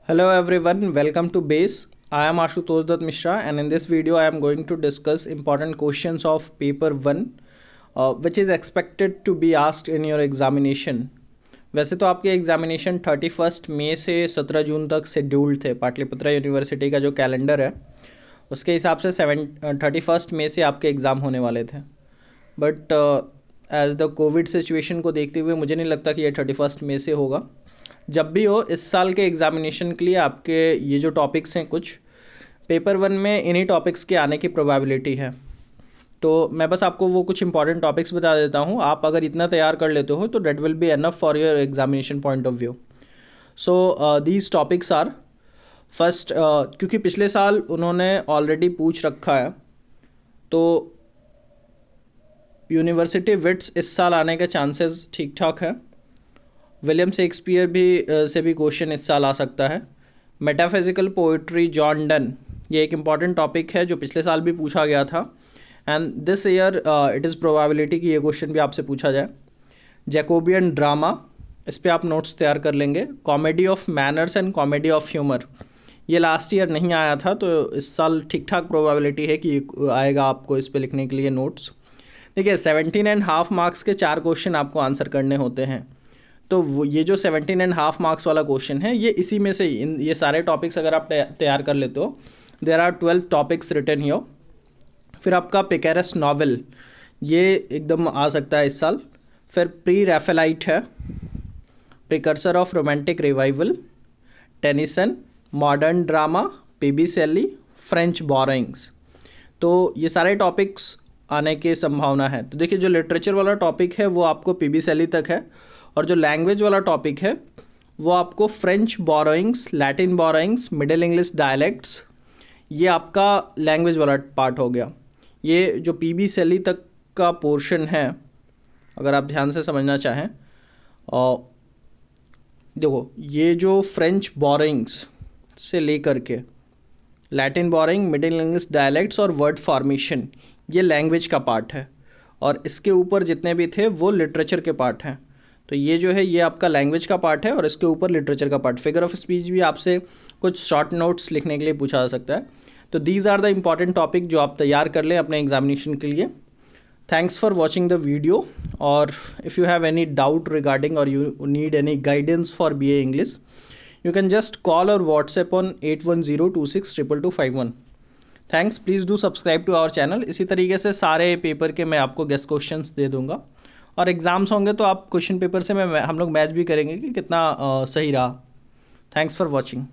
Hello everyone, welcome to BASE. I am Ashutosh Dutt Mishra and in this video I am going to discuss important questions of paper 1 which is expected to be asked in your examination. वैसे तो आपके examination 31 मई से 17 जून तक scheduled थे। Pataliputra university का जो calendar है उसके हिसाब से 31 मई से आपके एग्ज़ाम होने वाले थे, but as the covid situation को देखते हुए मुझे नहीं लगता कि ये 31 मई से होगा। जब भी हो, इस साल के एग्जामिनेशन के लिए आपके ये जो टॉपिक्स हैं, कुछ पेपर 1 में इन्हीं टॉपिक्स के आने की प्रोबेबिलिटी है। तो मैं बस आपको वो कुछ इंपॉर्टेंट टॉपिक्स बता देता हूँ। आप अगर इतना तैयार कर लेते हो तो that will be enough for your examination point of view. So these topics are first, क्योंकि पिछले साल उन्होंने ऑलरेडी पूछ रखा है तो यूनिवर्सिटी विट्स इस साल आने के चांसेस ठीक ठाक है। विलियम शेक्सपियर से भी क्वेश्चन इस साल आ सकता है। मेटाफिजिकल पोइट्री जॉन डन, ये एक इम्पॉर्टेंट टॉपिक है जो पिछले साल भी पूछा गया था and this year it is probability कि ये क्वेश्चन भी आपसे पूछा जाए। जैकोबियन ड्रामा, इस पे आप नोट्स तैयार कर लेंगे। Comedy of manners and comedy of humour, ये लास्ट ईयर नहीं आया था तो इस साल ठीक ठाक प्रोबेबिलिटी है कि आएगा आपको इस पे लिखने के लिए नोट्स। देखिए 17.5 मार्क्स के 4 क्वेश्चन आपको आंसर करने होते हैं, तो ये जो 17.5 मार्क्स वाला क्वेश्चन है ये इसी में से ये सारे टॉपिक्स अगर आप तैयार कर लेते हो, there are 12 topics written here. फिर आपका पिकेरस नॉवल, ये एकदम आ सकता है इस साल। फिर प्री रैफेलाइट है, precursor of romantic revival, Tennyson, modern drama, PB Shelley, French borrowings. तो ये सारे टॉपिक्स आने की संभावना है। तो देखिए जो लिटरेचर वाला टॉपिक है वो आपको पीबी शेली तक है, और जो लैंग्वेज वाला टॉपिक है वो आपको French borrowings, Latin borrowings, middle English dialects, ये आपका लैंग्वेज वाला पार्ट हो गया। ये जो पीबी शेली तक का पोर्शन है अगर आप ध्यान से समझना चाहें, और देखो ये जो फ्रेंच बोरोइंग्स से लेकर के Latin borrowing, middle English dialects और वर्ड फॉर्मेशन, ये लैंग्वेज का पार्ट है, और इसके ऊपर जितने भी थे वो लिटरेचर के पार्ट हैं। तो ये जो है ये आपका लैंग्वेज का पार्ट है और इसके ऊपर लिटरेचर का पार्ट। फिगर ऑफ स्पीच भी आपसे कुछ शॉर्ट नोट्स लिखने के लिए पूछा जा सकता है। तो these are the important topic जो आप तैयार कर लें अपने एग्जामिनेशन के लिए। Thanks for watching the video, और if you have any doubt regarding और you need any guidance for BA English, you can just call or WhatsApp on 8102622251. Thanks, please do subscribe to our channel. इसी तरीके से सारे paper के मैं आपको guest questions दे दूंगा, और एग्ज़ाम्स होंगे तो आप क्वेश्चन पेपर से हम लोग मैच भी करेंगे कि कितना सही रहा। Thanks for watching.